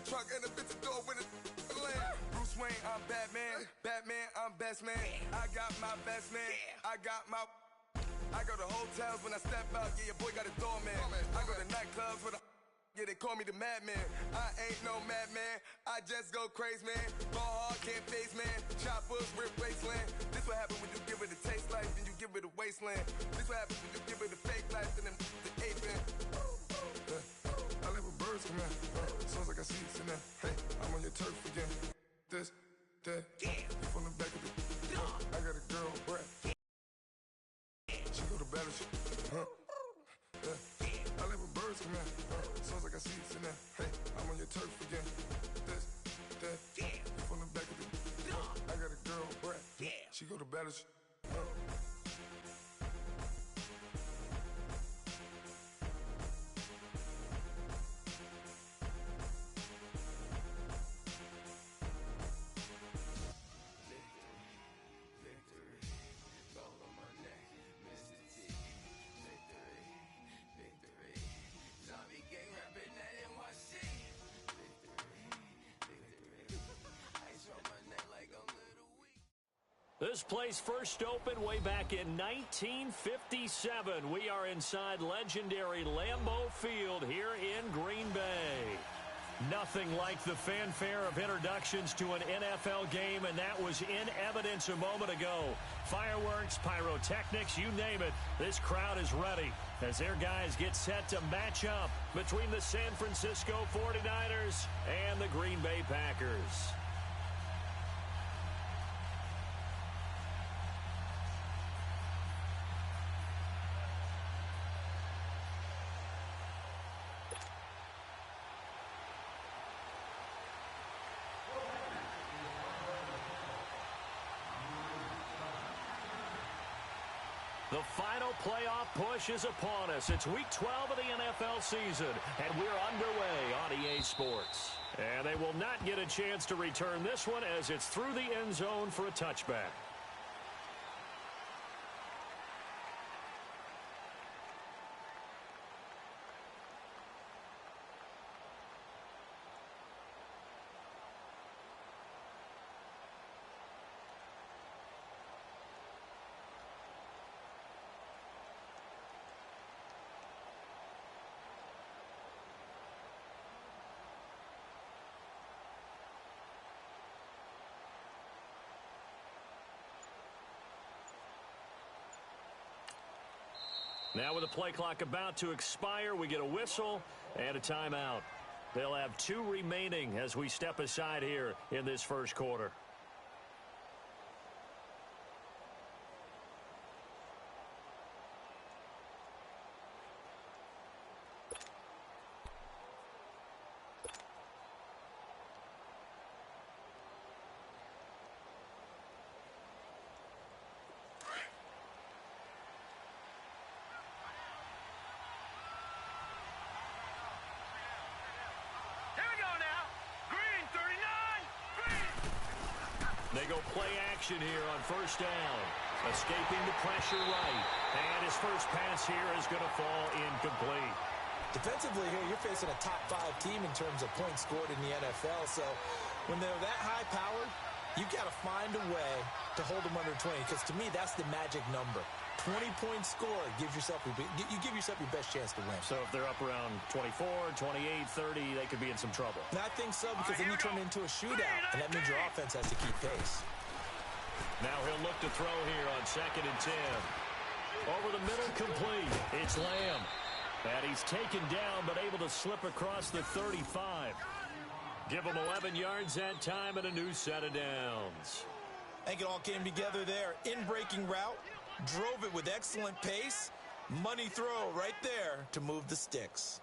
truck and a bitch door with a land. Bruce Wayne, I'm Batman. Batman, I'm best man. I got my best man. I go to hotels when I step out. Yeah, your boy got a doorman. I go to nightclubs with a. Yeah, they call me the madman. I ain't no madman. I just go crazy, man. Ball hard, can't face, man. Choppers, rip wasteland. This what happens when you give it a taste life, then you give it a wasteland. This what happens when you give it a fake life, then the ape man. I live with birds come in. Sounds like I see it in there. Hey, I'm on your turf again. This, that, you from the back of the. I got a girl, Brad. She go to battle, I live with birds come in. Sounds like I see it in there. Hey, I'm on your turf again. This, that, you from the back of the. I got a girl, Brad. She go to battle, This place first opened way back in 1957. We are inside legendary Lambeau Field here in Green Bay. Nothing like the fanfare of introductions to an NFL game, and that was in evidence a moment ago. Fireworks, pyrotechnics, you name it. This crowd is ready as their guys get set to match up between the San Francisco 49ers and the Green Bay Packers. The final playoff push is upon us. It's week 12 of the NFL season, and we're underway on EA Sports. And they will not get a chance to return this one as it's through the end zone for a touchback. Now with the play clock about to expire, we get a whistle and a timeout. They'll have 2 remaining as we step aside here in this first quarter. They go play action here on first down. Escaping the pressure right. And his first pass here is going to fall incomplete. Defensively here, you're facing a top 5 team in terms of points scored in the NFL. So when they're that high-powered, you've got to find a way to hold them under 20. Because to me, that's the magic number. 20 points scored gives yourself you give yourself your best chance to win. So if they're up around 24, 28, 30, they could be in some trouble. And I think so, because then you turn it into a shootout, and that means your offense has to keep pace. Now he'll look to throw here on 2nd and 10. Over the middle, complete. It's Lamb. And he's taken down, but able to slip across the 35. Give him 11 yards that time and a new set of downs. I think it all came together there. In-breaking route. Drove it with excellent pace. Money throw right there to move the sticks.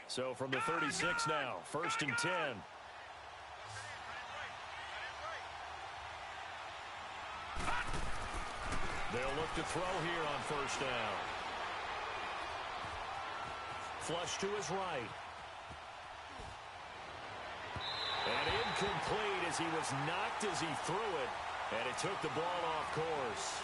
So from the 36 now, 1st and 10. They'll look to throw here on first down. Flush to his right. And incomplete as he was knocked as he threw it. And it took the ball off course.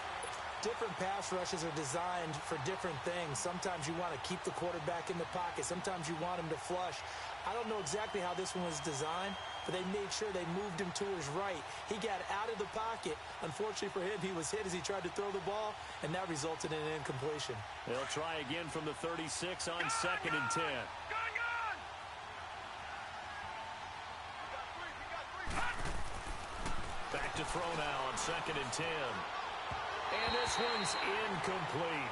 different pass rushes are designed for different things. Sometimes you want to keep the quarterback in the pocket. Sometimes you want him to flush. I don't know exactly how this one was designed, but they made sure they moved him to his right. He got out of the pocket. Unfortunately for him, he was hit as he tried to throw the ball, and that resulted in an incompletion. They'll try again from the 36 on 2nd and 10. Back to throw now on 2nd and 10. And this one's incomplete.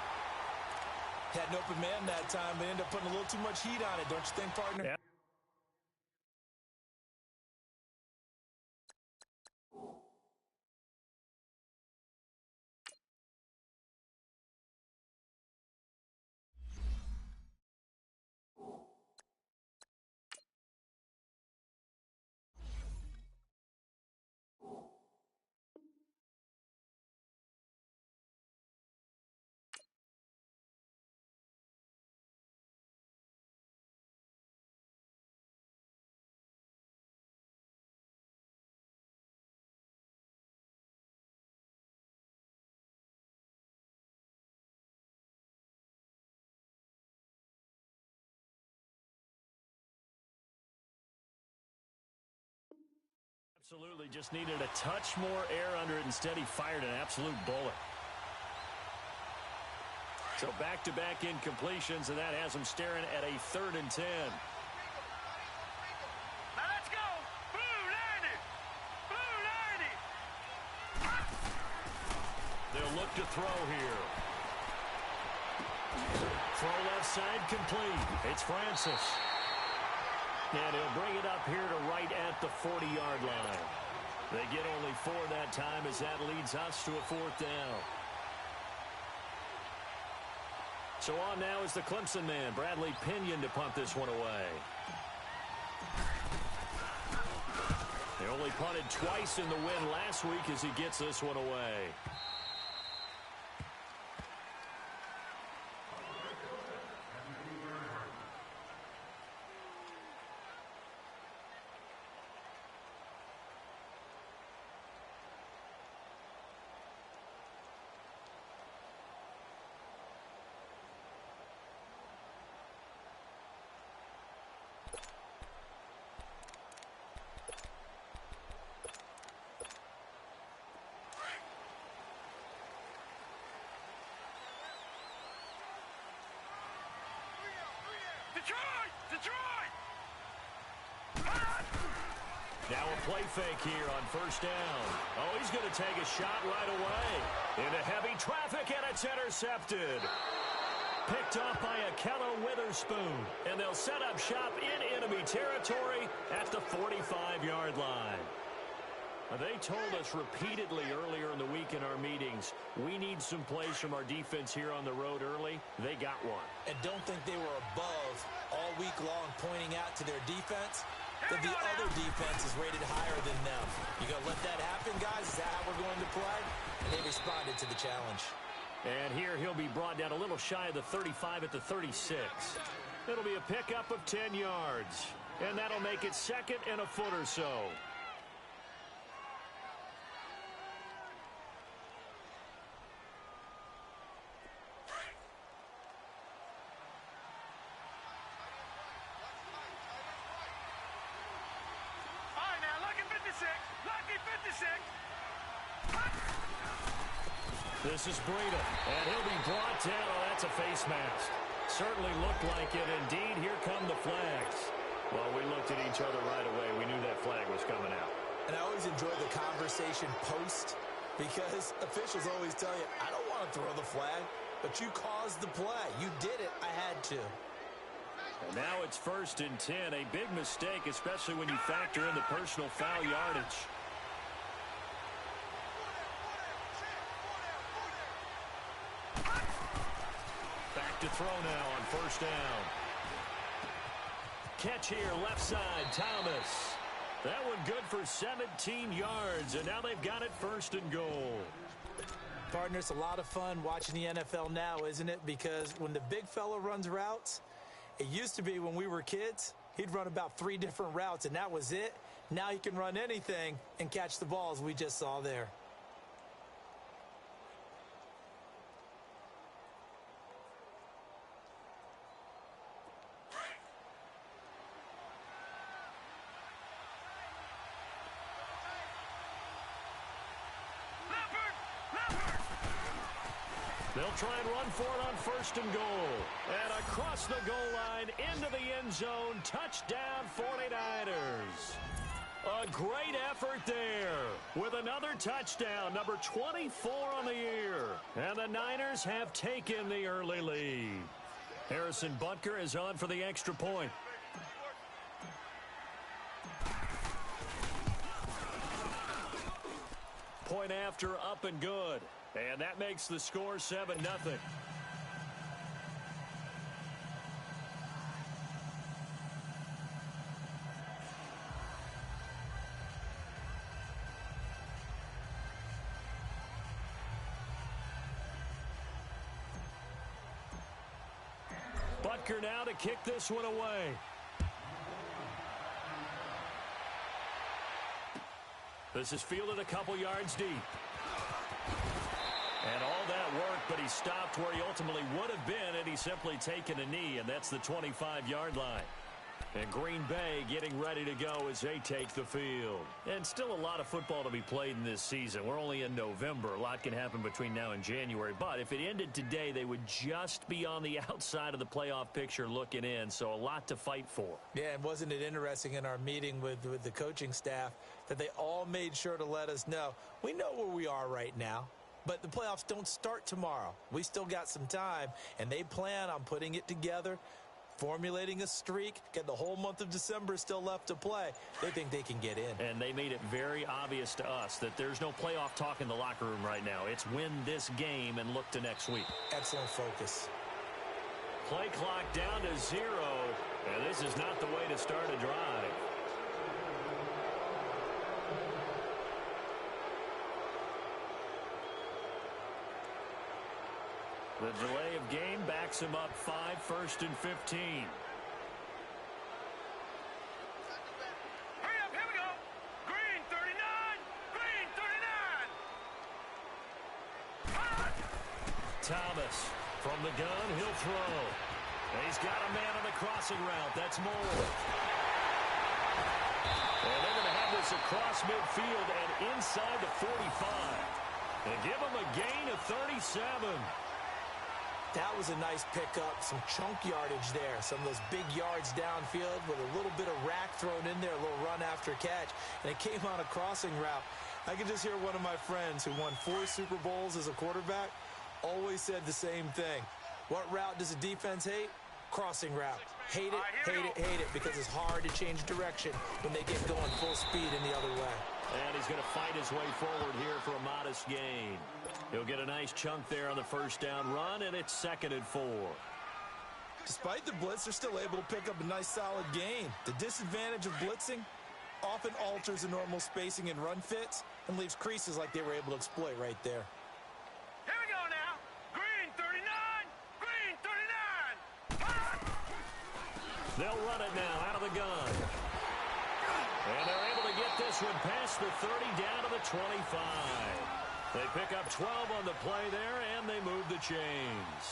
Had an open man that time, but ended up putting a little too much heat on it, don't you think, partner? Yeah. Absolutely, just needed a touch more air under it. Instead, he fired an absolute bullet. So back-to-back incompletions, and that has him staring at a 3rd and 10. Now let's go! Blue 90! Blue 90! They'll look to throw here. Throw left side complete. It's Francis. And he'll bring it up here to right at the 40-yard line. They get only 4 that time as that leads us to a 4th down. So on now is the Clemson man, Bradley Pinion, to punt this one away. They only punted twice in the win last week as he gets this one away. Detroit! Now a play fake here on 1st down. Oh, he's going to take a shot right away. Into heavy traffic, and it's intercepted. Picked off by Akello Witherspoon. And they'll set up shop in enemy territory at the 45-yard line. They told us repeatedly earlier in the week in our meetings, we need some plays from our defense here on the road early. They got one. And don't think they were above all week long pointing out to their defense that the other defense is rated higher than them. You going to let that happen, guys? Is that how we're going to play? And they responded to the challenge. And here he'll be brought down a little shy of the 35 at the 36. It'll be a pickup of 10 yards. And that'll make it 2nd and a foot or so. This is Breida, and he'll be brought down. Oh, that's a face mask. Certainly looked like it. Indeed, here come the flags. Well, we looked at each other right away. We knew that flag was coming out. And I always enjoy the conversation post because officials always tell you, I don't want to throw the flag, but you caused the play. You did it. I had to. And now it's 1st and 10. A big mistake, especially when you factor in the personal foul yardage. To throw now on 1st down. Catch here, left side, Thomas. That one good for 17 yards, and now they've got it 1st and goal. Partner, it's a lot of fun watching the NFL now, isn't it? Because when the big fella runs routes, it used to be when we were kids, he'd run about 3 different routes, and that was it. Now he can run anything and catch the balls we just saw there. They'll try and run for it on 1st and goal. And across the goal line, into the end zone, touchdown 49ers. A great effort there with another touchdown, number 24 on the year. And the Niners have taken the early lead. Harrison Butker is on for the extra point. Point after, up and good. And that makes the score 7-0. Butker now to kick this one away. This is fielded a couple yards deep. And all that work, but he stopped where he ultimately would have been had he simply taken a knee, and that's the 25-yard line. And Green Bay getting ready to go as they take the field. And still a lot of football to be played in this season. We're only in November. A lot can happen between now and January. But if it ended today, they would just be on the outside of the playoff picture looking in. So a lot to fight for. Yeah, and wasn't it interesting in our meeting with the coaching staff that they all made sure to let us know, we know where we are right now. But the playoffs don't start tomorrow. We still got some time, and they plan on putting it together, formulating a streak, get the whole month of December still left to play. They think they can get in. And they made it very obvious to us that there's no playoff talk in the locker room right now. It's win this game and look to next week. Excellent focus. Play clock down to 0, and this is not the way to start a drive. The delay of game backs him up 5, 1st and 15. Hurry up, here we go. Green 39, green 39. Thomas from the gun, he'll throw. He's got a man on the crossing route. That's Moore. And they're going to have this across midfield and inside the 45. And give him a gain of 37. That was a nice pickup, some chunk yardage there. Some of those big yards downfield with a little bit of rack thrown in there, a little run after catch. And it came on a crossing route. I can just hear one of my friends who won 4 Super Bowls as a quarterback always said the same thing. What route does a defense hate? Crossing route. Hate it, hate it, hate it, because it's hard to change direction when they get going full speed in the other way. And he's going to fight his way forward here for a modest gain. He'll get a nice chunk there on the first down run, and it's 2nd and 4. Despite the blitz, they're still able to pick up a nice solid gain. The disadvantage of blitzing often alters the normal spacing and run fits and leaves creases like they were able to exploit right there. Here we go now. Green 39, green 39. They'll run it now out of the gun. And they're able to get this one past the 30 down to the 25. They pick up 12 on the play there, and they move the chains.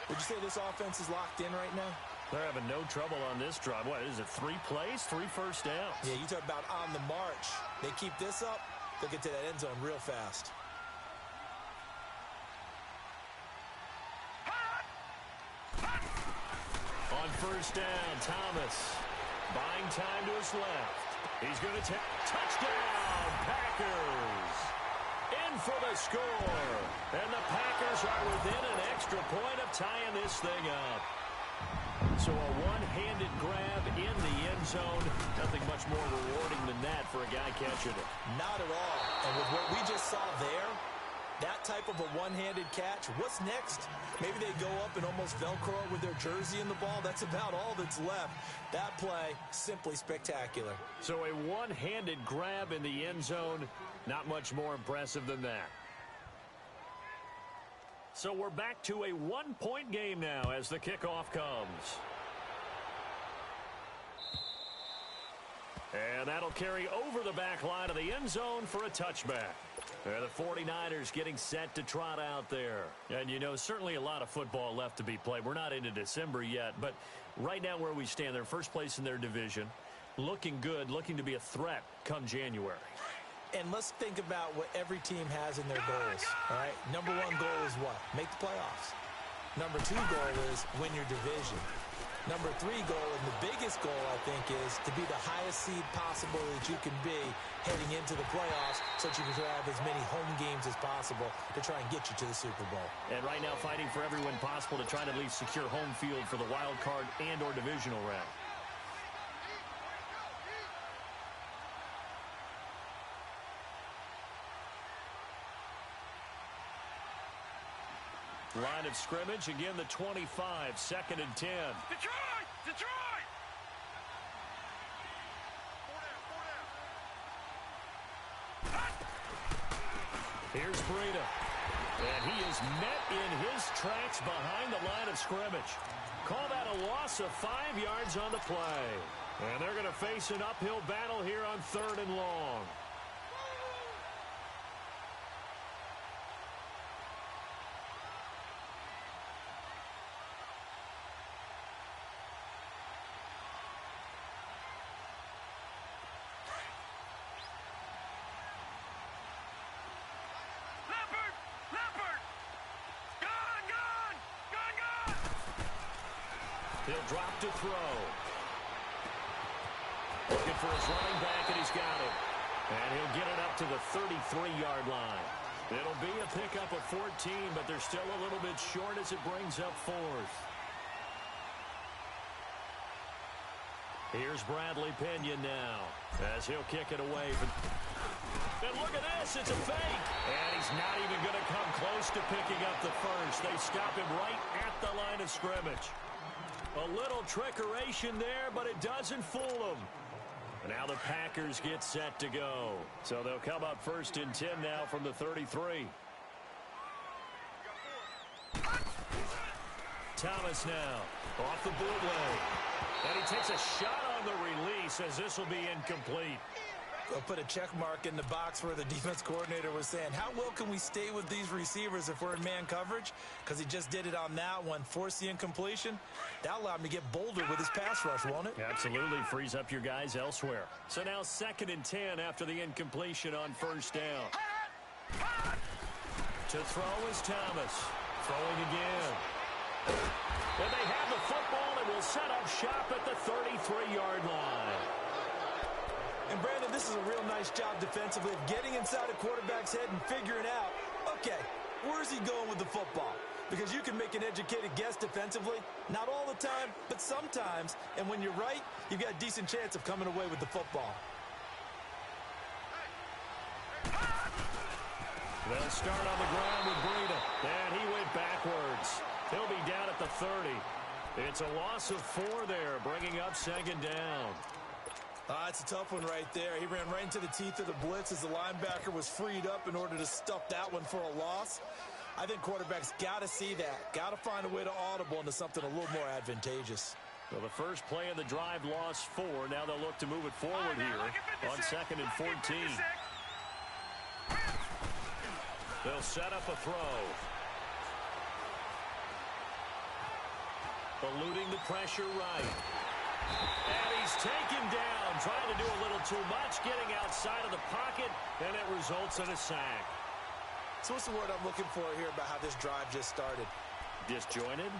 Would you say this offense is locked in right now? They're having no trouble on this drive. What is it, 3 plays, 3 first downs? Yeah, you talk about on the march. They keep this up, they'll get to that end zone real fast. On first down, Thomas buying time to his left. He's going to take touchdown, Packers. In for the score. And the Packers are within an extra point of tying this thing up. So a one-handed grab in the end zone. Nothing much more rewarding than that for a guy catching it. Not at all. And with what we just saw there, that type of a one-handed catch, what's next? Maybe they go up and almost Velcro it with their jersey in the ball. That's about all that's left. That play, simply spectacular. So a one-handed grab in the end zone, not much more impressive than that. So we're back to a one-point game now as the kickoff comes. And that'll carry over the back line of the end zone for a touchback. The 49ers getting set to trot out there. And, you know, certainly a lot of football left to be played. We're not into December yet, but right now where we stand, they're first place in their division. Looking good, looking to be a threat come January. And let's think about what every team has in their goals, all right? Number one goal is what? Make the playoffs. Number two goal is win your division. Number three goal, and the biggest goal, I think, is to be the highest seed possible that you can be heading into the playoffs so that you can have as many home games as possible to try and get you to the Super Bowl. And right now fighting for every win possible to try to at least secure home field for the wild card and or divisional round. Line of scrimmage, again the 25, 2nd and 10. Detroit! Detroit! Here's Breida. And he is met in his tracks behind the line of scrimmage. Call that a loss of 5 yards on the play. And they're going to face an uphill battle here on 3rd and long. He'll drop to throw. Looking for his running back, and he's got it. And he'll get it up to the 33-yard line. It'll be a pickup of 14, but they're still a little bit short as it brings up 4th. Here's Bradley Pinion now as he'll kick it away. And look at this, it's a fake. And he's not even going to come close to picking up the first. They stop him right at the line of scrimmage. A little trickeration there, but it doesn't fool them. Now the Packers get set to go. So they'll come up 1st and 10 now from the 33. Thomas now off the bootleg. And he takes a shot on the release as this will be incomplete. I'll put a check mark in the box where the defense coordinator was saying, how well can we stay with these receivers if we're in man coverage? Because he just did it on that one, forced the incompletion. That'll allow him to get bolder with his pass rush, won't it? Absolutely, frees up your guys elsewhere. So now 2nd and 10 after the incompletion on 1st down. To throw is Thomas. Throwing again. And they have the football and will set up shop at the 33-yard line. And, Brandon, this is a real nice job defensively of getting inside a quarterback's head and figuring out, okay, where's he going with the football? Because you can make an educated guess defensively, not all the time, but sometimes. And when you're right, you've got a decent chance of coming away with the football. They'll start on the ground with Breida. And he went backwards. He'll be down at the 30. It's a loss of 4 there, bringing up 2nd down. It's a tough one right there. He ran right into the teeth of the blitz as the linebacker was freed up in order to stuff that one for a loss. I think quarterbacks got to see that. Got to find a way to audible into something a little more advantageous. Well, the first play of the drive lost 4. Now they'll look to move it forward here on 2nd and 14. They'll set up a throw. Eluding the pressure right. And he's taken down, trying to do a little too much, getting outside of the pocket, and it results in a sack. So what's the word I'm looking for here about how this drive just started? Disjointed?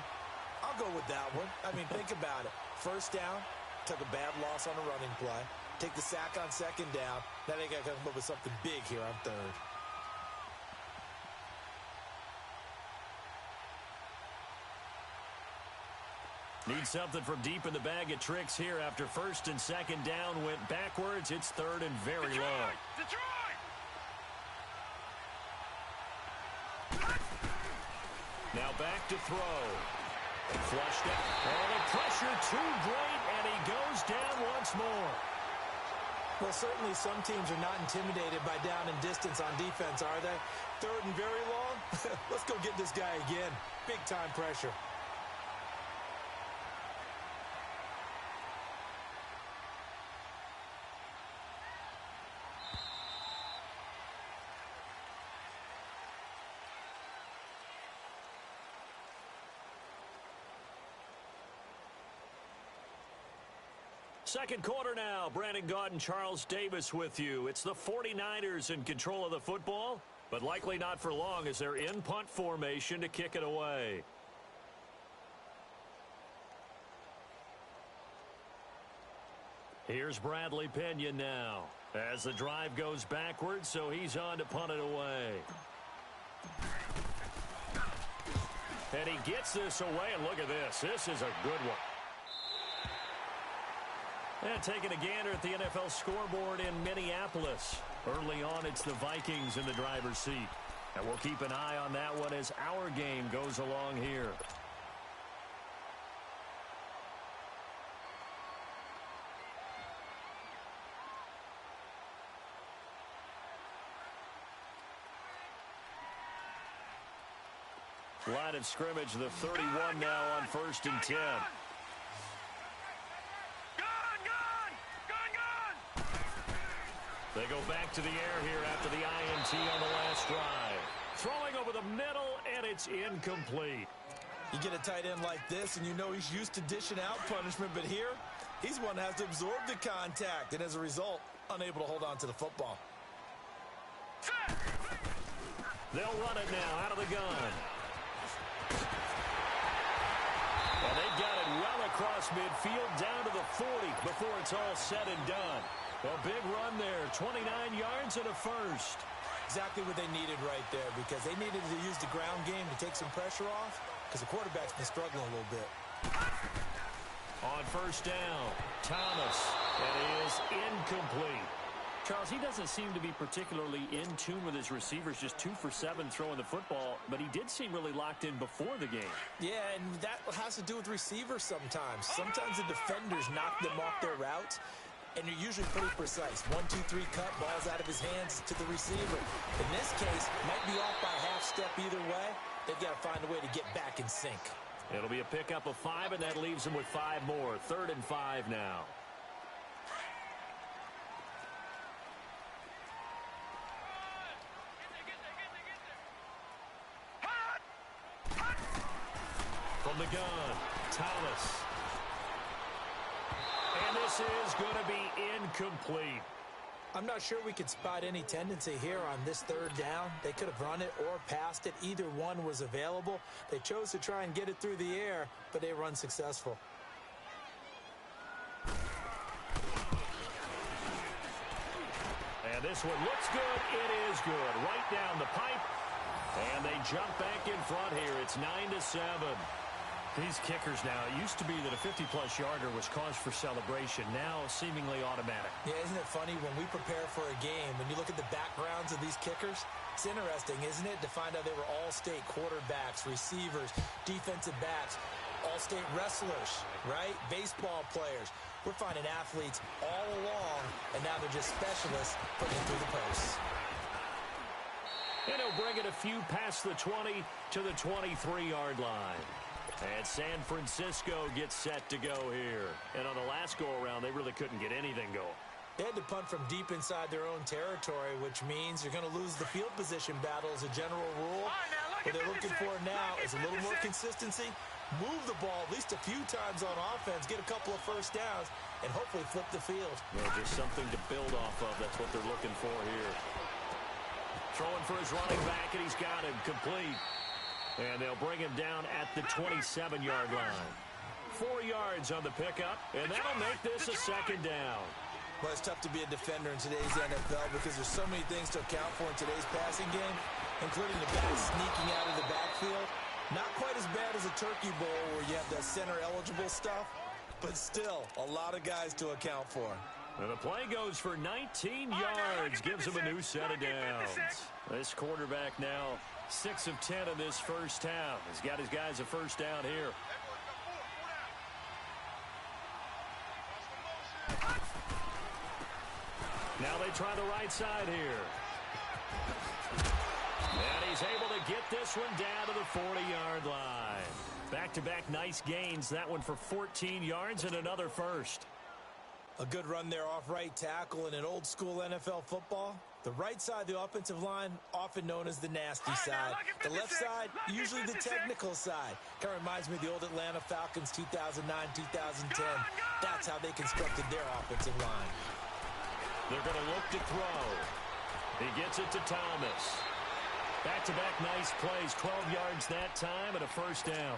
I'll go with that one. I mean, think about it. First down, took a bad loss on a running play. Take the sack on 2nd down. Now they got to come up with something big here on 3rd. Need something from deep in the bag of tricks here after 1st and 2nd down went backwards. It's 3rd and very low. Detroit! Now back to throw. Flushed it. Oh, the pressure too great, and he goes down once more. Well, certainly some teams are not intimidated by down and distance on defense, are they? 3rd and very long? Let's go get this guy again. Big-time pressure. Second quarter now. Brandon Gaudin, Charles Davis with you. It's the 49ers in control of the football, but likely not for long as they're in punt formation to kick it away. Here's Bradley Pinion now as the drive goes backwards, so he's on to punt it away. And he gets this away, and look at this. This is a good one. And taking a gander at the NFL scoreboard in Minneapolis. Early on, it's the Vikings in the driver's seat. And we'll keep an eye on that one as our game goes along here. Line of scrimmage, the 31 now on 1st and 10. They go back to the air here after the INT on the last drive. Throwing over the middle, and it's incomplete. You get a tight end like this, and you know he's used to dishing out punishment, but here, he's one that has to absorb the contact, and as a result, unable to hold on to the football. They'll run it now out of the gun. And they got it well across midfield down to the 40 before it's all said and done. A big run there, 29 yards and a first. Exactly what they needed right there, because they needed to use the ground game to take some pressure off, because the quarterback's been struggling a little bit. On 1st down, Thomas, and it is incomplete. Charles, he doesn't seem to be particularly in tune with his receivers, just 2 for 7 throwing the football, but he did seem really locked in before the game. Yeah, and that has to do with receivers sometimes. Sometimes the defenders knock them off their routes, and you're usually pretty precise. 1, 2, 3 cut, balls out of his hands to the receiver. In this case, might be off by a half step either way. They've got to find a way to get back in sync. It'll be a pickup of 5, and that leaves them with 5 more. 3rd and 5 now. From the gun, Thomas. And this is going to be incomplete. I'm not sure we could spot any tendency here on this 3rd down. They could have run it or passed it. Either one was available. They chose to try and get it through the air, but they were unsuccessful. And this one looks good. It is good. Right down the pipe. And they jump back in front here. It's 9-7. These kickers now, it used to be that a 50-plus yarder was cause for celebration. Now, seemingly automatic. Yeah, isn't it funny when we prepare for a game, when you look at the backgrounds of these kickers, it's interesting, isn't it, to find out they were all-state quarterbacks, receivers, defensive backs, all-state wrestlers, right? Baseball players. We're finding athletes all along, and now they're just specialists putting it through the posts. And he'll bring it a few past the 20 to the 23-yard line. And San Francisco gets set to go here. And on the last go-around, they really couldn't get anything going. They had to punt from deep inside their own territory, which means you're going to lose the field position battle as a general rule. What they're looking for now is a little more consistency, move the ball at least a few times on offense, get a couple of first downs, and hopefully flip the field. Well, just something to build off of. That's what they're looking for here. Throwing for his running back, and he's got him complete. And they'll bring him down at the 27-yard line. 4 yards on the pickup, and that'll make this a 2nd down. Well, it's tough to be a defender in today's NFL because there's so many things to account for in today's passing game, including the back sneaking out of the backfield. Not quite as bad as a turkey bowl where you have that center-eligible stuff, but still a lot of guys to account for. And the play goes for 19 yards, gives him a new set of downs. This quarterback now 6 of 10 in this first half. He's got his guys a first down here. Now they try the right side here. And he's able to get this one down to the 40-yard line. Back-to-back nice gains. That one for 14 yards and another first. A good run there off right tackle in an old-school NFL football. The right side of the offensive line, often known as the nasty side. The left side, usually the technical side. Kind of reminds me of the old Atlanta Falcons 2009-2010. That's how they constructed their offensive line. They're going to look to throw. He gets it to Thomas. Back-to-back nice plays, 12 yards that time and a first down.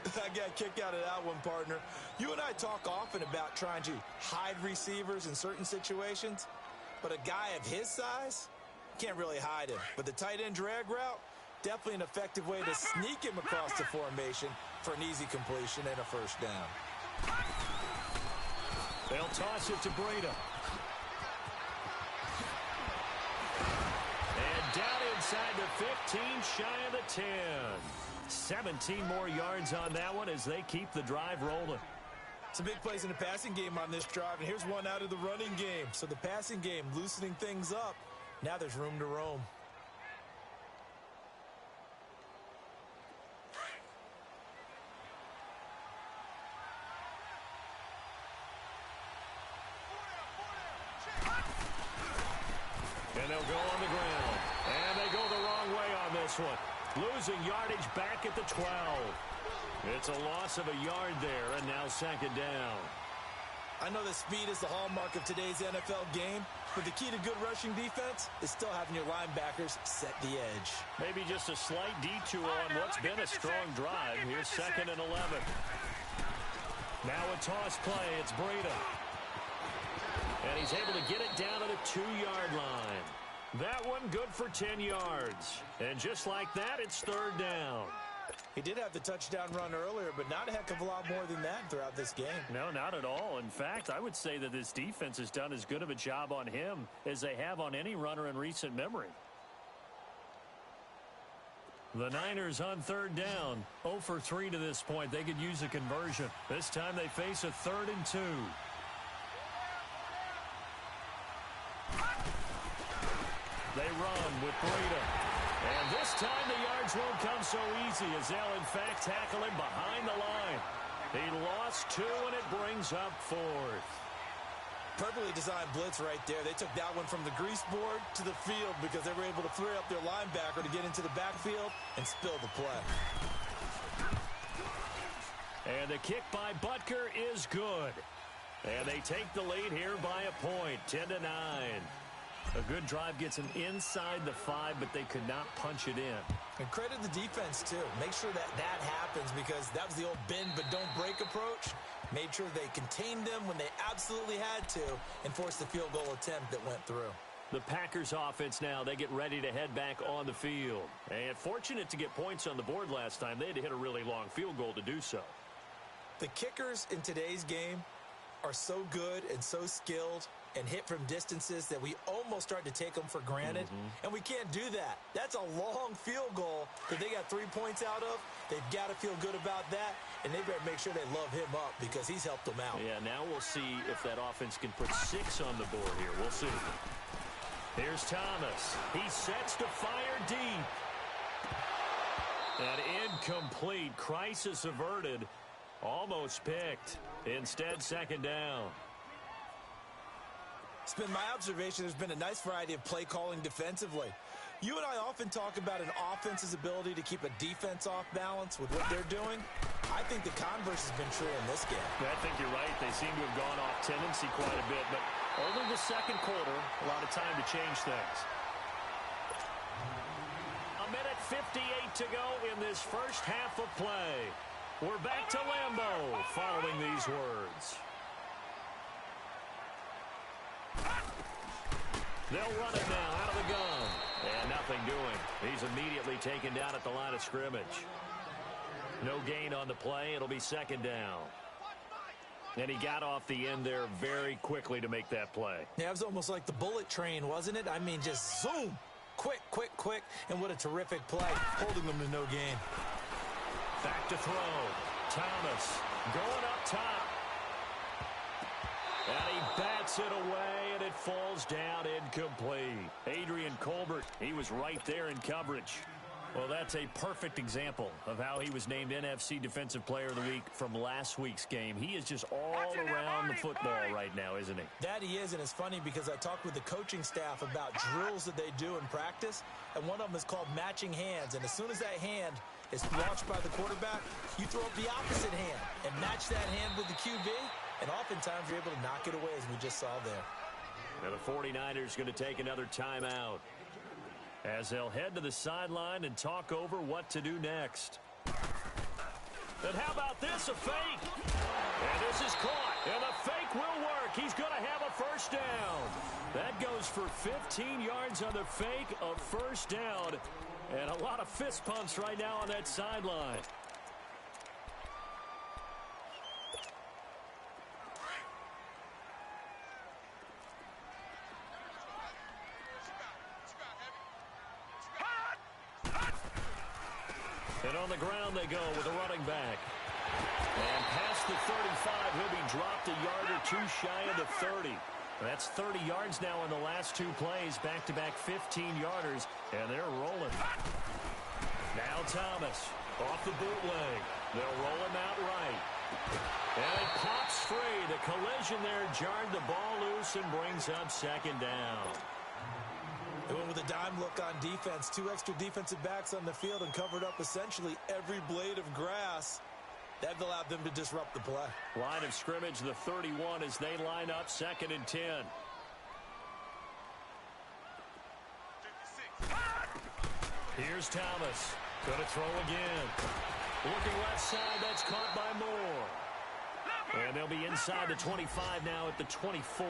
I got a kick out of that one, partner. You and I talk often about trying to hide receivers in certain situations, but a guy of his size can't really hide him. But the tight end drag route, definitely an effective way to sneak him across the formation for an easy completion and a first down. They'll toss it to Breida. And down inside the 15, shy of the 10. 17 more yards on that one as they keep the drive rolling. Some big plays in the passing game on this drive, and here's one out of the running game. So the passing game loosening things up. Now there's room to roam. And they'll go on the ground. And they go the wrong way on this one. Losing yardage back at the 12. It's a loss of a yard there, and now second down. I know that speed is the hallmark of today's NFL game, but the key to good rushing defense is still having your linebackers set the edge. Maybe just a slight detour on what's been a strong drive. Here's 2nd and 11. Now a toss play. It's Breida. And he's able to get it down to the 2-yard line. That one good for 10 yards. And just like that, it's 3rd down. He did have the touchdown run earlier, but not a heck of a lot more than that throughout this game. No, not at all. In fact, I would say that this defense has done as good of a job on him as they have on any runner in recent memory. The Niners on 3rd down. 0 for 3 to this point. They could use a conversion. This time they face a 3rd and 2. They run with Breida. And this time the yards won't come so easy as they'll in fact tackle him behind the line. He lost 2 and it brings up 4th. Perfectly designed blitz right there. They took that one from the grease board to the field because they were able to free up their linebacker to get into the backfield and spill the play. And the kick by Butker is good. And they take the lead here by a point, 10-9. A good drive gets them inside the 5, but they could not punch it in. And credit the defense, too. Make sure that happens because that was the old bend but don't break approach. Made sure they contained them when they absolutely had to and forced the field goal attempt that went through. The Packers offense now, they get ready to head back on the field. And fortunate to get points on the board last time. They had to hit a really long field goal to do so. The kickers in today's game are so good and so skilled and hit from distances that we almost start to take them for granted. And we can't do that. That's a long field goal that they got 3 points out of. They've got to feel good about that, and they better make sure they love him up because he's helped them out. Yeah, now we'll see if that offense can put 6 on the board here. We'll see. Here's Thomas. He sets to fire deep. That incomplete. Crisis averted. Almost picked. Instead, 2nd down. It's been my observation there's been a nice variety of play calling defensively. You and I often talk about an offense's ability to keep a defense off balance with what they're doing. I think the converse has been true in this game. I think you're right. They seem to have gone off tendency quite a bit, but only the second quarter, a lot of time to change things. 1:58 to go in this first half of play. We're back to Lambeau following these words. They'll run it now out of the gun. And nothing doing. He's immediately taken down at the line of scrimmage. No gain on the play. It'll be 2nd down. And he got off the end there very quickly to make that play. Yeah, it was almost like the bullet train, wasn't it? I mean, just zoom. Quick, quick, quick. And what a terrific play. Holding them to no gain. Back to throw. Thomas going up top. And he bats it away, and it falls down incomplete. Adrian Colbert, he was right there in coverage. Well, that's a perfect example of how he was named NFC Defensive Player of the Week from last week's game. He is just all around the football right now, isn't he? That he is, and it's funny because I talked with the coaching staff about drills that they do in practice, and one of them is called matching hands. And as soon as that hand is launched by the quarterback, you throw up the opposite hand and match that hand with the QB, and oftentimes you're able to knock it away, as we just saw there. Now the 49ers going to take another timeout as they'll head to the sideline and talk over what to do next. And how about this, a fake? And this is caught, and the fake will work. He's going to have a first down. That goes for 15 yards on the fake, a first down, and a lot of fist pumps right now on that sideline. And on the ground they go with a running back. And past the 35, he'll be dropped a yard or two shy of the 30. That's 30 yards now in the last two plays, back-to-back 15-yarders, and they're rolling. Now Thomas off the bootleg. They'll roll him out right. And it pops free. The collision there jarred the ball loose and brings up second down. They went with a dime look on defense. Two extra defensive backs on the field and covered up essentially every blade of grass. That allowed them to disrupt the play. Line of scrimmage, the 31 as they line up, 2nd and 10. Here's Thomas. Going to throw again. Looking left side, that's caught by Moore. And they'll be inside the 25 now at the 24.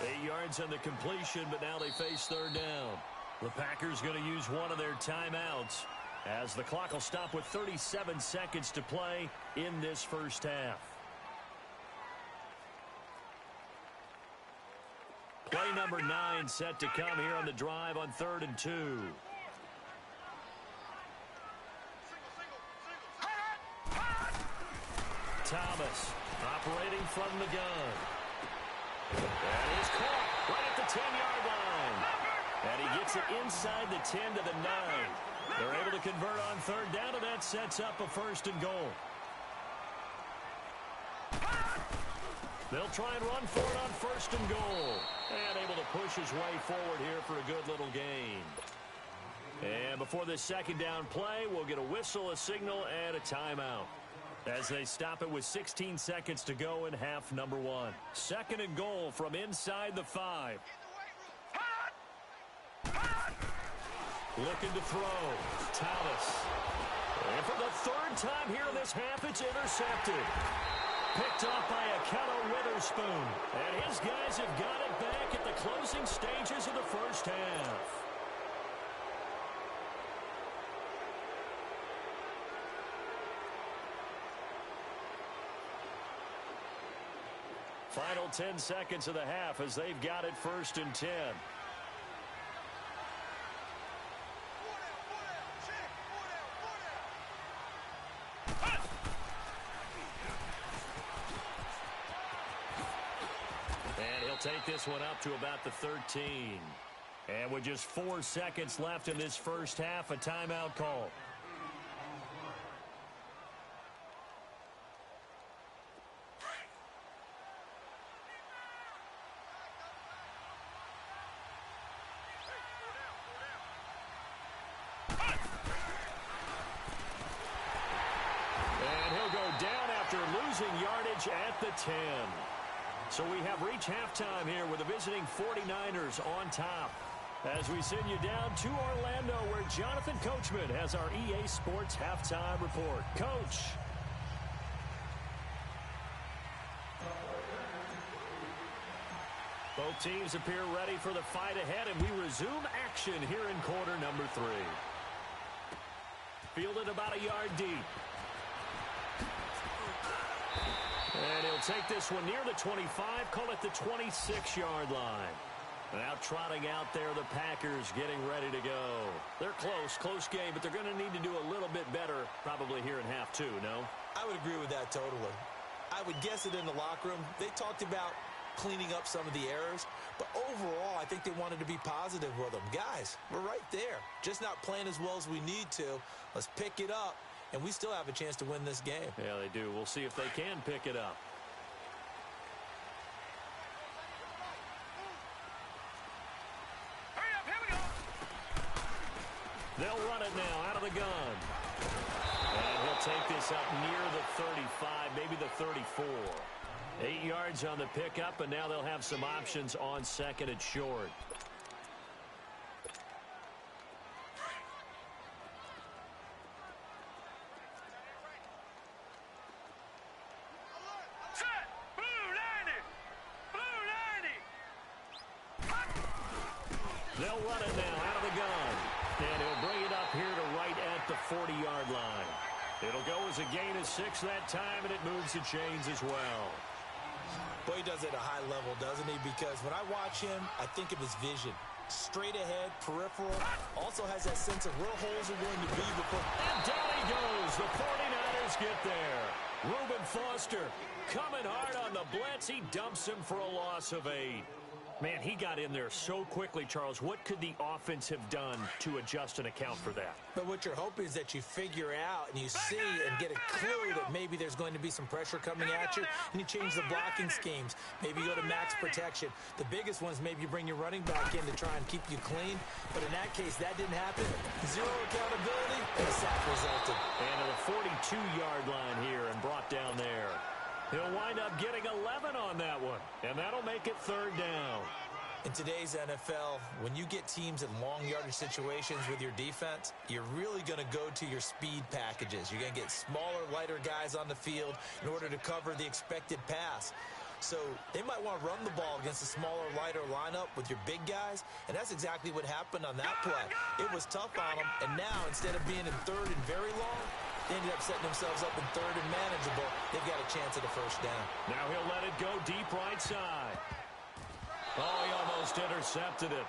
8 yards on the completion, but now they face third down. The Packers going to use one of their timeouts as the clock will stop with 37 seconds to play in this first half. Play number 9 set to come here on the drive on 3rd and 2. Thomas operating from the gun. That is caught right at the 10-yard line. And he gets it inside the 10 to the 9. They're able to convert on third down, and that sets up a 1st and goal. They'll try and run for it on 1st and goal. And able to push his way forward here for a good little gain. And before this second down play, we'll get a whistle, a signal, and a timeout as they stop it with 16 seconds to go in half number 1. 2nd and goal from inside the 5. Looking to throw. Thomas. And for the 3rd time here in this half, it's intercepted. Picked off by Akello Witherspoon. And his guys have got it back at the closing stages of the first half. Final 10 seconds of the half as they've got it 1st and 10. And he'll take this one up to about the 13. And with just 4 seconds left in this first half, a timeout call. Yardage at the 10. So we have reached halftime here with the visiting 49ers on top as we send you down to Orlando where Jonathan Coachman has our EA Sports halftime report. Coach. Both teams appear ready for the fight ahead, and we resume action here in quarter number 3. Fielded about a yard deep. And he'll take this one near the 25, call it the 26-yard line. Now trotting out there, the Packers getting ready to go. They're close game, but they're going to need to do a little bit better probably here in half 2, no? I would agree with that totally. I would guess it in the locker room. They talked about cleaning up some of the errors. But overall, I think they wanted to be positive with them. Guys, we're right there. Just not playing as well as we need to. Let's pick it up, and we still have a chance to win this game. Yeah, they do. We'll see if they can pick it up. Hurry up, here we go. They'll run it now out of the gun. And he'll take this up near the 35, maybe the 34. 8 yards on the pickup, and now they'll have some options on second and short. Set. Blue 90. Blue 90. They'll run it now out of the gun. And he'll bring it up here to right at the 40-yard line. It'll go as a gain of 6 that time, and it moves the chains as well. Boy, he does it at a high level, doesn't he? Because when I watch him, I think of his vision. Straight ahead, peripheral. Also has that sense of where holes are going to be before. And down he goes. The 49ers get there. Reuben Foster coming hard on the blitz. He dumps him for a loss of 8. Man, he got in there so quickly, Charles. What could the offense have done to adjust and account for that? But what you're hoping is that you figure out and you see and get a clue that maybe there's going to be some pressure coming at you, and you change the blocking schemes. Maybe you go to max protection. The biggest ones, maybe you bring your running back in to try and keep you clean. But in that case, that didn't happen. Zero accountability, and a sack resulted. And to the 42-yard line here and brought down there. He'll wind up getting 11 on that one, and that'll make it 3rd down. In today's NFL, when you get teams in long yardage situations with your defense, you're really going to go to your speed packages. You're going to get smaller, lighter guys on the field in order to cover the expected pass. So they might want to run the ball against a smaller, lighter lineup with your big guys, and that's exactly what happened on that play. It was tough on them, and now instead of being in 3rd and very long, they ended up setting themselves up in 3rd and manageable. They've got a chance at a 1st down. Now he'll let it go deep right side. Oh, he almost intercepted it.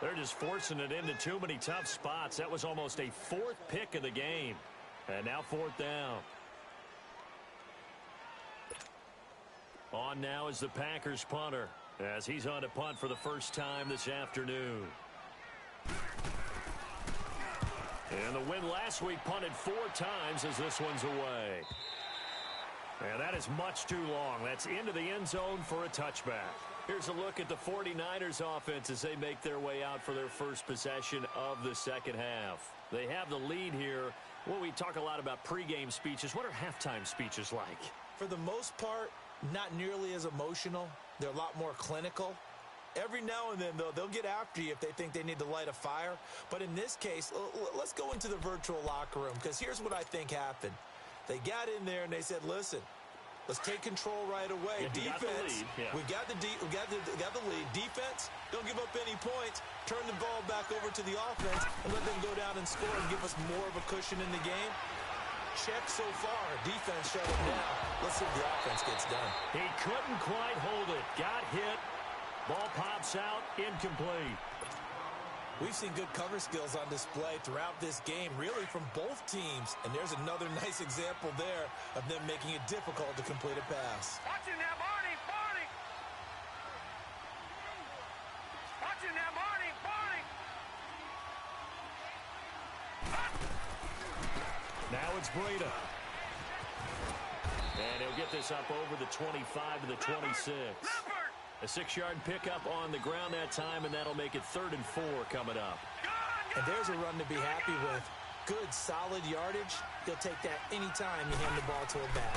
They're just forcing it into too many tough spots. That was almost a 4th pick of the game. And now 4th down. On now is the Packers punter, as he's on to punt for the first time this afternoon. And the win last week punted 4 times as this one's away. And that is much too long. That's into the end zone for a touchback. Here's a look at the 49ers offense as they make their way out for their first possession of the second half. They have the lead here. Well, we talk a lot about pregame speeches. What are halftime speeches like? For the most part, not nearly as emotional. They're a lot more clinical. Every now and then, though, they'll get after you if they think they need to light a fire. But in this case, let's go into the virtual locker room, because here's what I think happened. They got in there and they said, listen, let's take control right away. Yeah, defense, we got the lead. Defense, don't give up any points. Turn the ball back over to the offense and let them go down and score and give us more of a cushion in the game. Check so far. Defense shut him down. Let's see if the offense gets done. He couldn't quite hold it. Got hit. Ball pops out. Incomplete. We've seen good cover skills on display throughout this game, really from both teams. And there's another nice example there of them making it difficult to complete a pass. Watching now, Barney. Barney. Watching now, Barney. Barney. Now it's Breida. And he'll get this up over the 25 to the 26. A 6-yard pickup on the ground that time, and that'll make it 3rd and 4 coming up. And there's a run to be happy with. Good, solid yardage. He'll take that anytime you hand the ball to a back.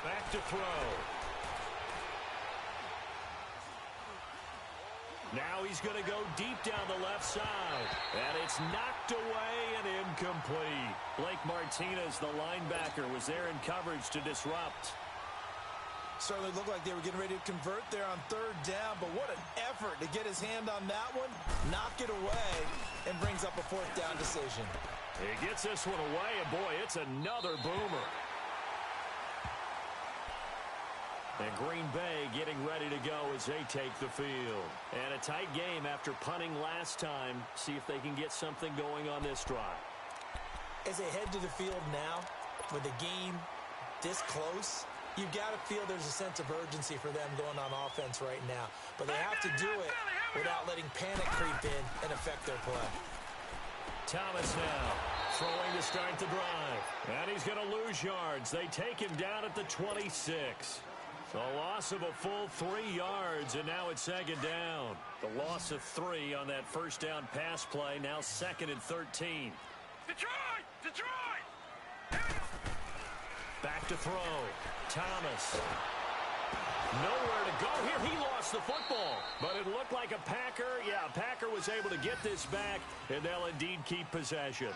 Back to throw. Now he's going to go deep down the left side. And it's knocked away and incomplete. Blake Martinez, the linebacker, was there in coverage to disrupt. Certainly looked like they were getting ready to convert there on 3rd down, but what an effort to get his hand on that one, knock it away, and brings up a 4th down decision. He gets this one away, and boy, it's another boomer. And Green Bay getting ready to go as they take the field. And a tight game after punting last time. See if they can get something going on this drive. As they head to the field now, with the game this close, You've got to feel there's a sense of urgency for them going on offense right now. But they have to do it without letting panic creep in and affect their play. Thomas now throwing to start the drive. And he's going to lose yards. They take him down at the 26. So a loss of a full 3 yards, and now it's second down. The loss of 3 on that first down pass play, now 2nd and 13. Detroit! Back to throw. Thomas. Nowhere to go here. He lost the football, but it looked like a Packer. Yeah, Packer was able to get this back, and they'll indeed keep possession.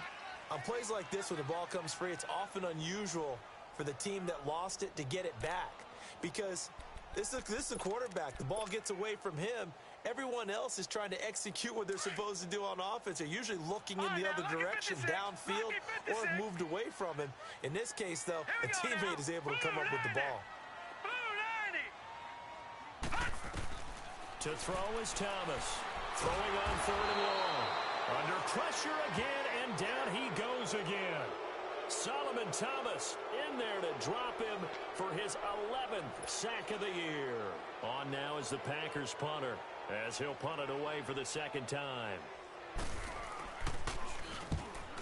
On plays like this where the ball comes free, it's often unusual for the team that lost it to get it back. Because this is a quarterback. The ball gets away from him. Everyone else is trying to execute what they're supposed to do on offense. They're usually looking in the other direction, downfield, or have moved away from him. In this case, though, a teammate is able to come up with the ball. To throw is Thomas. Throwing on 3rd and long. Under pressure again, and down he goes again. Solomon Thomas in there to drop him for his 11th sack of the year. On now is the Packers punter, as he'll punt it away for the 2nd time.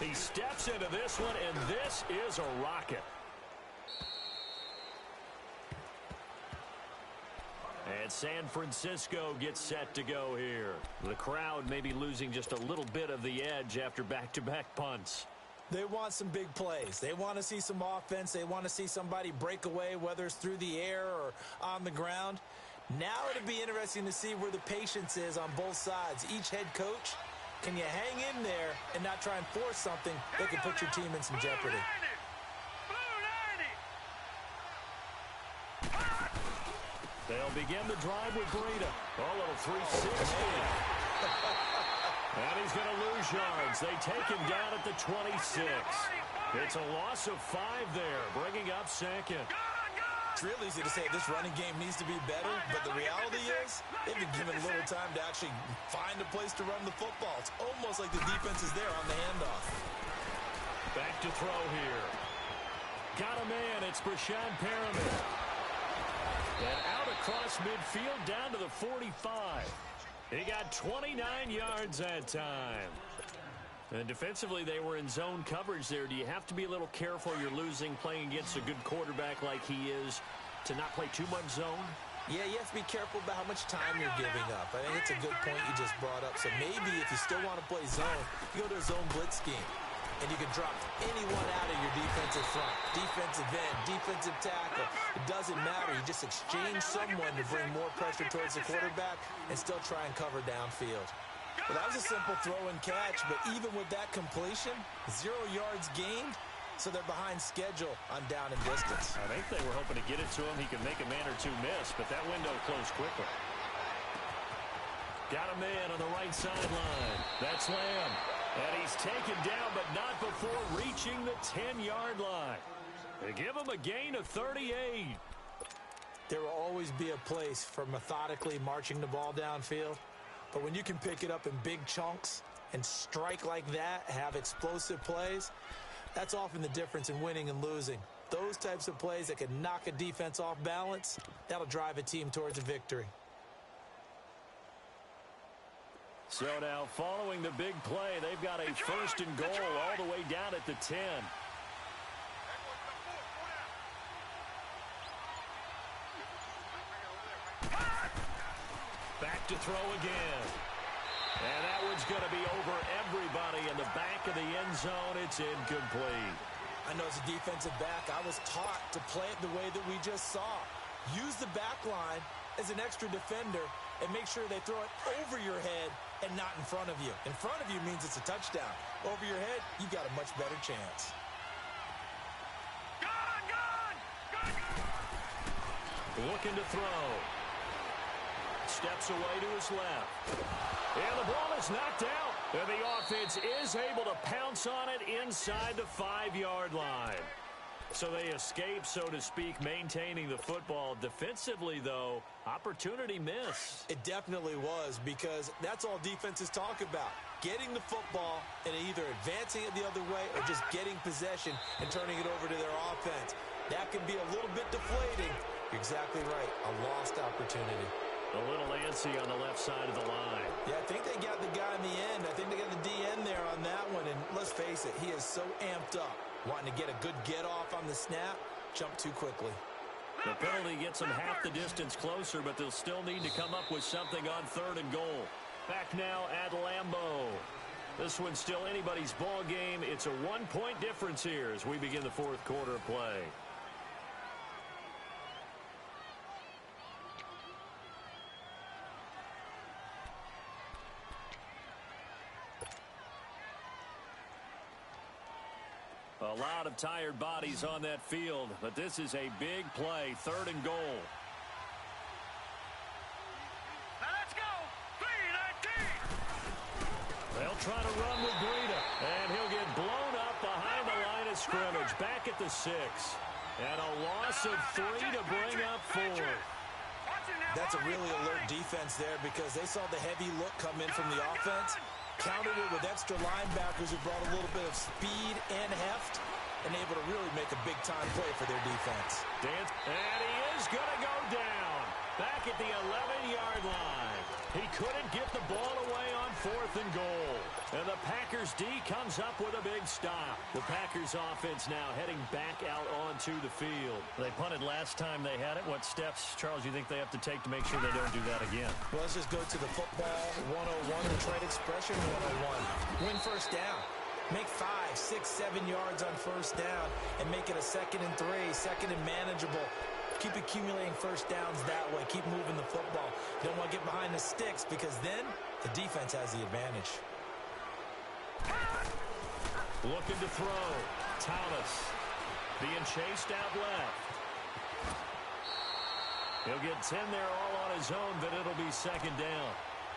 He steps into this one, and this is a rocket. And San Francisco gets set to go here. The crowd may be losing just a little bit of the edge after back-to-back punts. They want some big plays. They want to see some offense. They want to see somebody break away, whether it's through the air or on the ground. Now it'll be interesting to see where the patience is on both sides. Each head coach, can you hang in there and not try and force something that could put your team in some jeopardy? They'll begin the drive with Breida. A little 360. And he's going to lose yards. They take him down at the 26. It's a loss of 5 there, bringing up 2nd. It's real easy to say this running game needs to be better, but the reality is they've been given a little time to actually find a place to run the football. It's almost like the defense is there on the handoff. Back to throw here. Got a man. It's Brashad Perriman. And out across midfield down to the 45. He got 29 yards that time. And defensively, they were in zone coverage there. Do you have to be a little careful? You're losing, playing against a good quarterback like he is, to not play too much zone? Yeah, you have to be careful about how much time you're giving up. I think it's a good point you just brought up. So maybe if you still want to play zone, you go to a zone blitz scheme. And you can drop anyone out of your defensive front, defensive end, defensive tackle. It doesn't matter. You just exchange someone to bring more pressure towards the quarterback and still try and cover downfield. Well, that was a simple throw and catch, but even with that completion, 0 yards gained, so they're behind schedule on down and distance. I think they were hoping to get it to him. He could make a man or two miss, but that window closed quickly. Got a man on the right sideline. That's Lamb. And he's taken down, but not before reaching the 10-yard line. They give him a gain of 38. There will always be a place for methodically marching the ball downfield. But when you can pick it up in big chunks and strike like that, have explosive plays, that's often the difference in winning and losing. Those types of plays that can knock a defense off balance, that'll drive a team towards a victory. So now, following the big play, they've got a 1st and goal all the way down at the 10. Back to throw again. And that one's going to be over everybody in the back of the end zone. It's incomplete. I know as a defensive back, I was taught to play it the way that we just saw. Use the back line as an extra defender and make sure they throw it over your head and not in front of you. In front of you means it's a touchdown. Over your head, you've got a much better chance. Looking to throw. Steps away to his left. And the ball is knocked out. And the offense is able to pounce on it inside the 5-yard line. So they escape, so to speak, maintaining the football. Defensively, though, opportunity miss. It definitely was, because that's all defenses talk about. Getting the football and either advancing it the other way or just getting possession and turning it over to their offense. That can be a little bit deflating. You're exactly right. A lost opportunity. A little antsy on the left side of the line. Yeah, I think they got the guy in the end. I think they got the DN there on that one. And let's face it, he is so amped up. Wanting to get a good get off on the snap, jump too quickly. The penalty gets them half the distance closer, but they'll still need to come up with something on 3rd and goal. Back now at Lambeau. This one's still anybody's ball game. It's a 1-point difference here as we begin the 4th quarter of play. A lot of tired bodies on that field, but this is a big play. 3rd and goal. Now let's go. 3-19. They'll try to run with Breida, and he'll get blown up behind the line of scrimmage. Back at the 6. And a loss of 3 to bring up 4. That's a really alert defense there because they saw the heavy look come in from the offense. Countered it with extra linebackers who brought a little bit of speed and heft and able to really make a big-time play for their defense. And he is going to go down back at the 11-yard line. He couldn't get the ball away on 4th and goal. And the Packers D comes up with a big stop. The Packers offense now heading back out onto the field. They punted last time they had it. What steps, Charles, you think they have to take to make sure they don't do that again? Well, let's just go to the football 101, the trade expression 101. Win first down. Make 5, 6, 7 yards on first down and make it a 2nd and 3, 2nd and manageable. Keep accumulating first downs that way. Keep moving the football. You don't want to get behind the sticks because then the defense has the advantage. Looking to throw. Thomas being chased out left. He'll get 10 there all on his own, but it'll be 2nd down.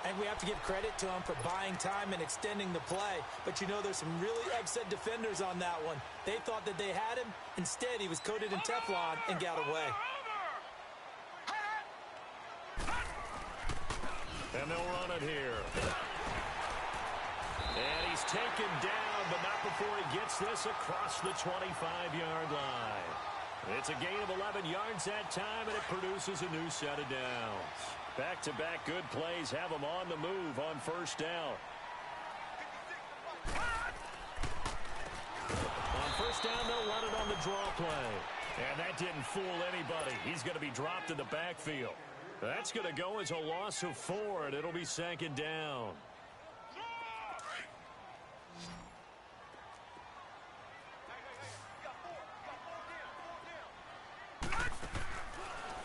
And we have to give credit to him for buying time and extending the play. But you know, there's some really upset defenders on that one. They thought that they had him. Instead, he was coated in Teflon and got away. And they'll run it here. And he's taken down, but not before he gets this across the 25-yard line. It's a gain of 11 yards that time, and it produces a new set of downs. Back-to-back good plays have them on the move on first down. On first down, they'll run it on the draw play. And that didn't fool anybody. He's going to be dropped in the backfield. That's going to go as a loss of 4, and it'll be 2nd down.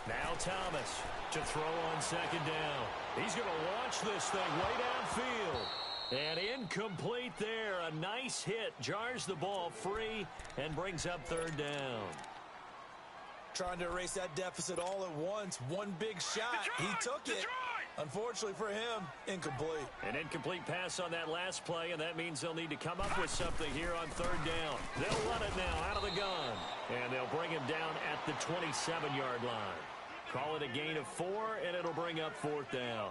Now Thomas to throw on 2nd down. He's going to launch this thing way downfield. And incomplete there. A nice hit. Jars the ball free and brings up 3rd down. Trying to erase that deficit all at once. One big shot. He took it. Unfortunately for him, incomplete. An incomplete pass on that last play, and that means they'll need to come up with something here on 3rd down. They'll run it now out of the gun. And they'll bring him down at the 27-yard line. Call it a gain of 4, and it'll bring up 4th down.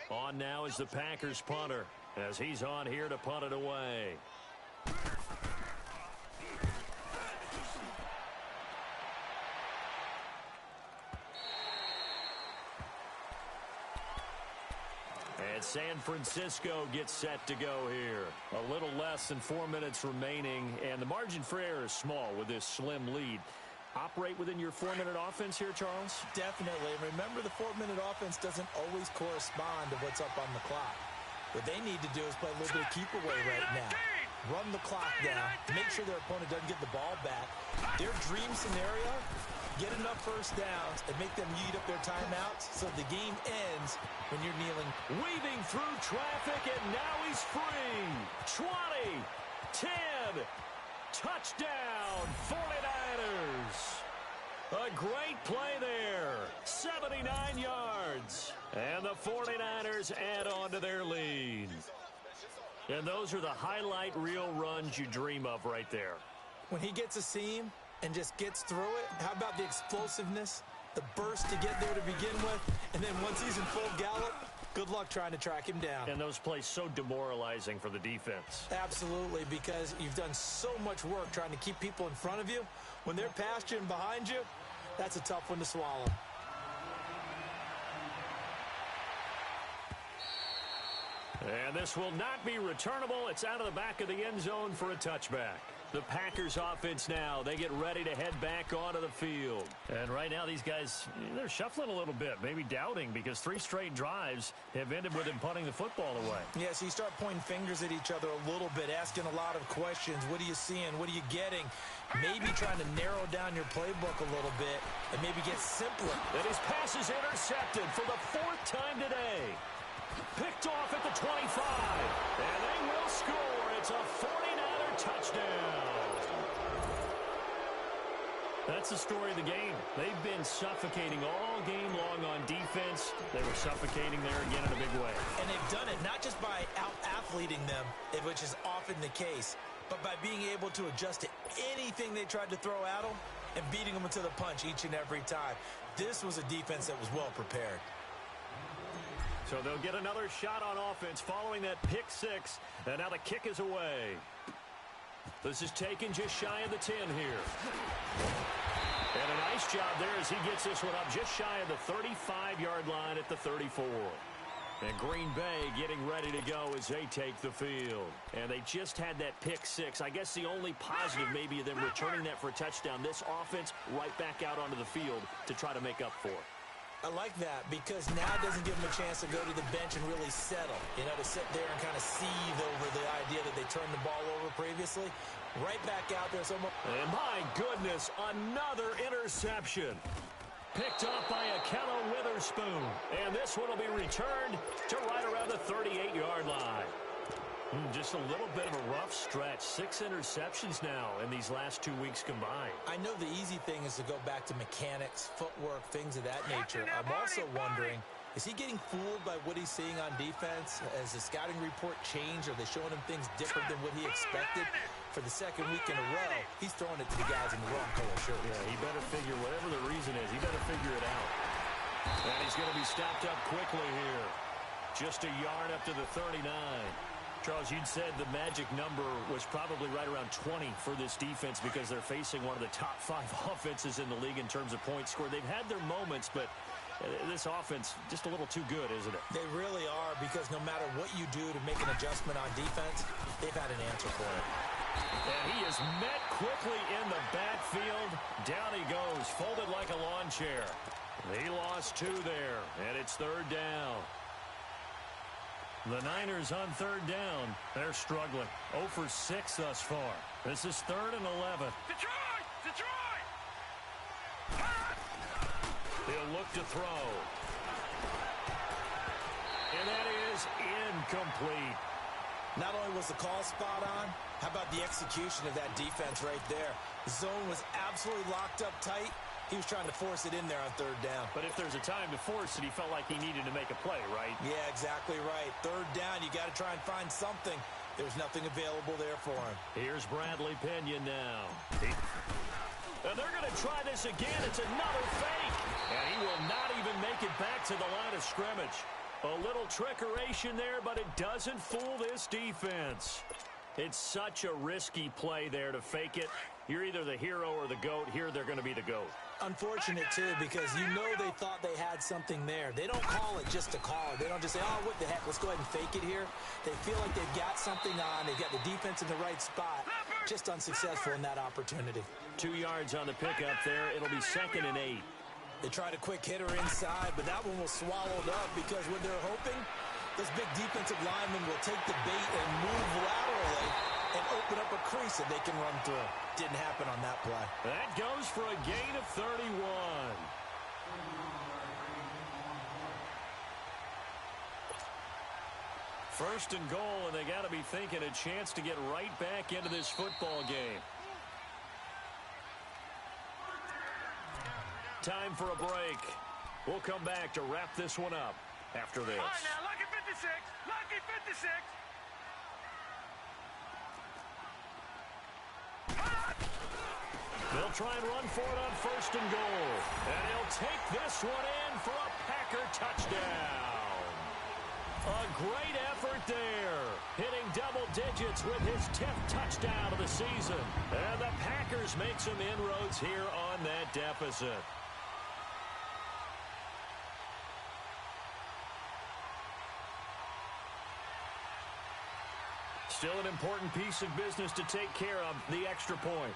On now is the Packers punter, as he's on here to punt it away. And San Francisco gets set to go here. A little less than 4 minutes remaining, and the margin for error is small with this slim lead. Operate within your 4-minute offense here, Charles? Definitely. Remember, the 4-minute offense doesn't always correspond to what's up on the clock. What they need to do is play a little bit of keep away right now. Run the clock down. Make sure their opponent doesn't get the ball back. Their dream scenario, get enough first downs and make them eat up their timeouts so the game ends when you're kneeling. Weaving through traffic, and now he's free. 20, 10, touchdown, 49ers. A great play there. 79 yards. And the 49ers add on to their lead. And those are the highlight reel runs you dream of right there. When he gets a seam and just gets through it, how about the explosiveness the burst to get there to begin with, and then once he's in full gallop, good luck trying to track him down. And those plays so demoralizing for the defense. Absolutely, because you've done so much work trying to keep people in front of you. When they're past you and behind you, that's a tough one to swallow. And this will not be returnable. It's out of the back of the end zone for a touchback. The Packers offense now, they get ready to head back onto the field. And right now these guys, they're shuffling a little bit, maybe doubting, because 3 straight drives have ended with them punting the football away. Yeah, so you start pointing fingers at each other a little bit, asking a lot of questions. What are you seeing? What are you getting? Maybe trying to narrow down your playbook a little bit and maybe get simpler. And his pass is intercepted for the 4th time today. Picked off at the 25. And they will score. It's a 49er touchdown. That's the story of the game. They've been suffocating all game long on defense. They were suffocating there again in a big way. And they've done it not just by out-athleting them, which is often the case, but by being able to adjust to anything they tried to throw at them and beating them into the punch each and every time. This was a defense that was well prepared. So they'll get another shot on offense following that pick 6. And now the kick is away. This is taken just shy of the 10 here. And a nice job there as he gets this one up just shy of the 35-yard line at the 34. And Green Bay getting ready to go as they take the field. And they just had that pick 6. I guess the only positive maybe of them returning that for a touchdown. This offense right back out onto the field to try to make up for it. I like that because now it doesn't give them a chance to go to the bench and really settle, to sit there and kind of seethe over the idea that they turned the ball over previously. Right back out there. And my goodness, another interception. Picked up by Akello Witherspoon. And this one will be returned to right around the 38-yard line. Just a little bit of a rough stretch. 6 interceptions now in these last 2 weeks combined. I know the easy thing is to go back to mechanics, footwork, things of that nature. I'm also wondering, is he getting fooled by what he's seeing on defense? Has the scouting report changed? Are they showing him things different than what he expected? For the 2nd week in a row, he's throwing it to the guys in the wrong color shirt. Yeah, he better figure, whatever the reason is, he better figure it out. And he's going to be stopped up quickly here. Just a yard up to the 39. Charles, you'd said the magic number was probably right around 20 for this defense because they're facing one of the top 5 offenses in the league in terms of points scored. They've had their moments, but this offense just a little too good, isn't it? They really are, because no matter what you do to make an adjustment on defense, they've had an answer for it. And he is met quickly in the backfield. Down he goes, folded like a lawn chair. He lost 2 there, and it's 3rd down. The Niners on 3rd down. They're struggling. 0 for 6 thus far. This is 3rd and 11. Detroit! Detroit! He'll look to throw. And that is incomplete. Not only was the call spot on, how about the execution of that defense right there? The zone was absolutely locked up tight. He was trying to force it in there on 3rd down. But if there's a time to force it, he felt like he needed to make a play, right? Yeah, exactly right. 3rd down, you got to try and find something. There's nothing available there for him. Here's Bradley Pinion now. And they're going to try this again. It's another fake. And he will not even make it back to the line of scrimmage. A little trickeration there, but it doesn't fool this defense. It's such a risky play there to fake it. You're either the hero or the GOAT. Here, they're going to be the GOAT. Unfortunate, too, because they thought they had something there. They don't call it just to call it. They don't just say, oh, what the heck, let's go ahead and fake it here. They feel like they've got something on. They've got the defense in the right spot. Just unsuccessful in that opportunity. 2 yards on the pickup there. It'll be 2nd and 8. They tried a quick hitter inside, but that one was swallowed up because what they're hoping, this big defensive lineman will take the bait and move laterally and open up a crease that they can run through. Didn't happen on that play. That goes for a gain of 31. First and goal, and they got to be thinking a chance to get right back into this football game. Time for a break. We'll come back to wrap this one up after this. All right, now, lucky 56. Lucky 56. They'll They'll try and run for it on 1st and goal. And he'll take this one in for a Packer touchdown. A great effort there, hitting double digits with his 10th touchdown of the season. And the Packers make some inroads here on that deficit. Still an important piece of business to take care of, the extra point.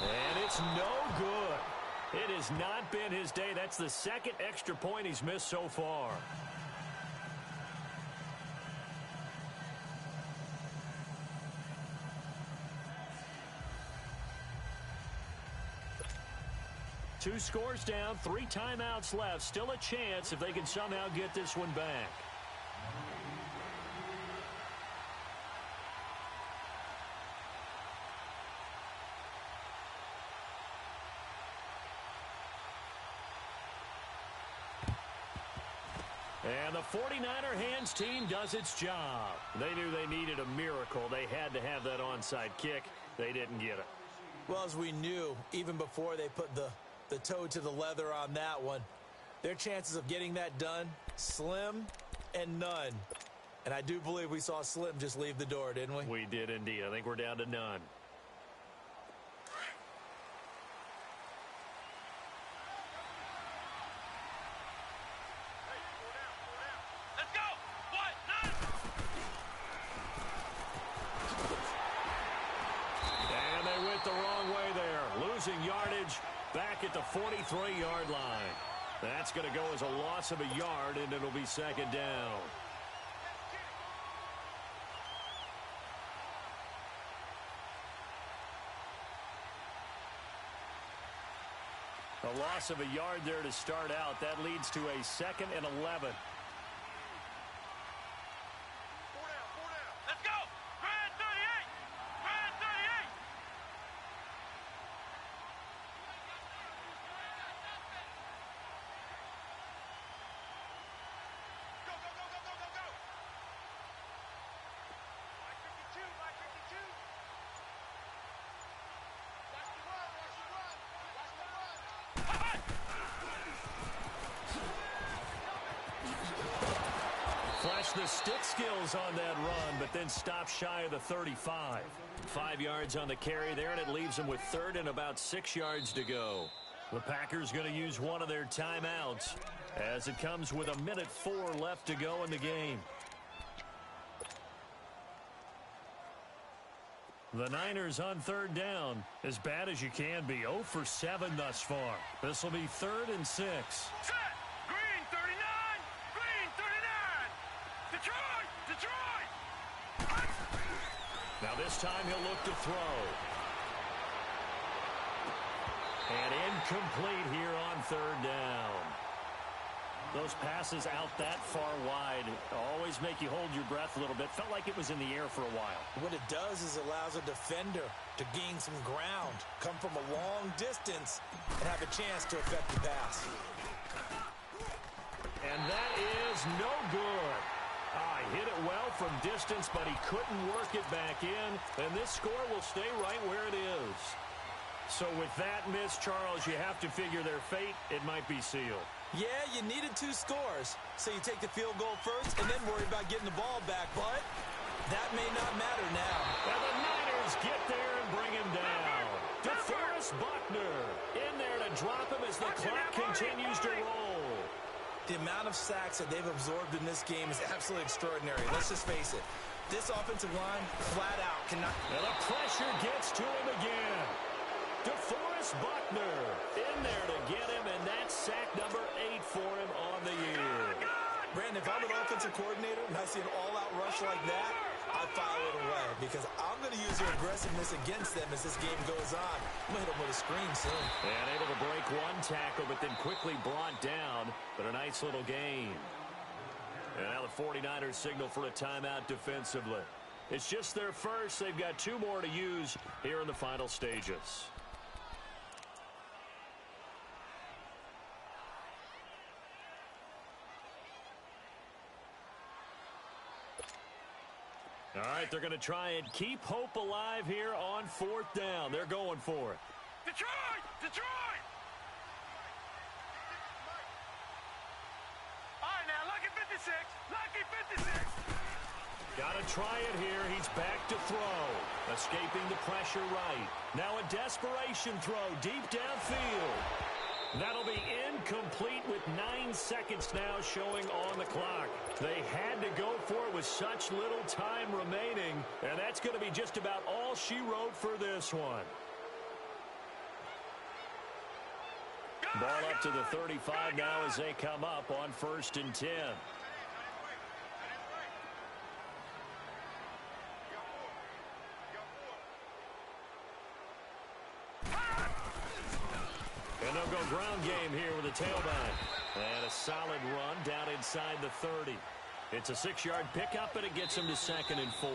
And it's no good. It has not been his day. That's the 2nd extra point he's missed so far. Two scores down, 3 timeouts left. Still a chance if they can somehow get this one back. And the 49er hands team does its job. They knew they needed a miracle. They had to have that onside kick. They didn't get it. Well, as we knew, even before they put the toe to the leather on that one, their chances of getting that done, slim and none. And I do believe we saw Slim just leave the door, didn't we? We did indeed. I think we're down to none. Let's go! What? None! And they went the wrong way there, losing yardage back at the 43-yard line. That's going to go as a loss of a yard, and it'll be 2nd down. A loss of a yard there to start out. That leads to a 2nd and 11. Let's go! Grand 38! Grand 38! Go, go, go, go, go, go, go! My 52, my 52! Watch the run, watch the run! Watch the run! Flash the stick skills on that run, but then stop shy of the 35. 5 yards on the carry there, and it leaves them with 3rd and about 6 yards to go. The Packers going to use one of their timeouts as it comes with 1:04 left to go in the game. The Niners on 3rd down, as bad as you can be, 0 for 7 thus far. This will be 3rd and 6. Set! Green 39! Green 39! Detroit! Detroit! Now this time he'll look to throw. And incomplete here on 3rd down. Those passes out that far wide always make you hold your breath a little bit. Felt like it was in the air for a while. What it does is allows a defender to gain some ground, come from a long distance, and have a chance to affect the pass. And that is no good. He hit it well from distance, but he couldn't work it back in. And this score will stay right where it is. So with that miss, Charles, you have to figure their fate. It might be sealed. Yeah, you needed 2 scores, so you take the field goal first and then worry about getting the ball back, but that may not matter now. And the Niners get there and bring him down. DeForest Buckner in there to drop him as the clock continues to roll. The amount of sacks that they've absorbed in this game is absolutely extraordinary. Let's just face it. This offensive line, flat out, cannot... And the pressure gets to him again. DeForest Buckner in there to get him, and that's sack number 8 for him on the year. Brandon, if I'm an offensive coordinator and I see an all-out rush like that, I file it away because I'm going to use their aggressiveness against them as this game goes on. I'm going to hit them with a screen soon. And able to break one tackle, but then quickly brought down. But a nice little gain. And now the 49ers signal for a timeout defensively. It's just their first. They've got 2 more to use here in the final stages. All right, they're going to try and keep hope alive here on 4th down. They're going for it. Detroit! Detroit! All right, now, lucky 56. Lucky 56. Got to try it here. He's back to throw. Escaping the pressure right. Now a desperation throw deep downfield. That'll be incomplete with 9 seconds now showing on the clock. They had to go for it with such little time remaining, and that's going to be just about all she wrote for this one. Ball up to the 35 now as they come up on 1st and 10. And they'll go ground game here with a tailback. And a solid run down inside the 30. It's a 6-yard pickup, and it gets them to 2nd and 4.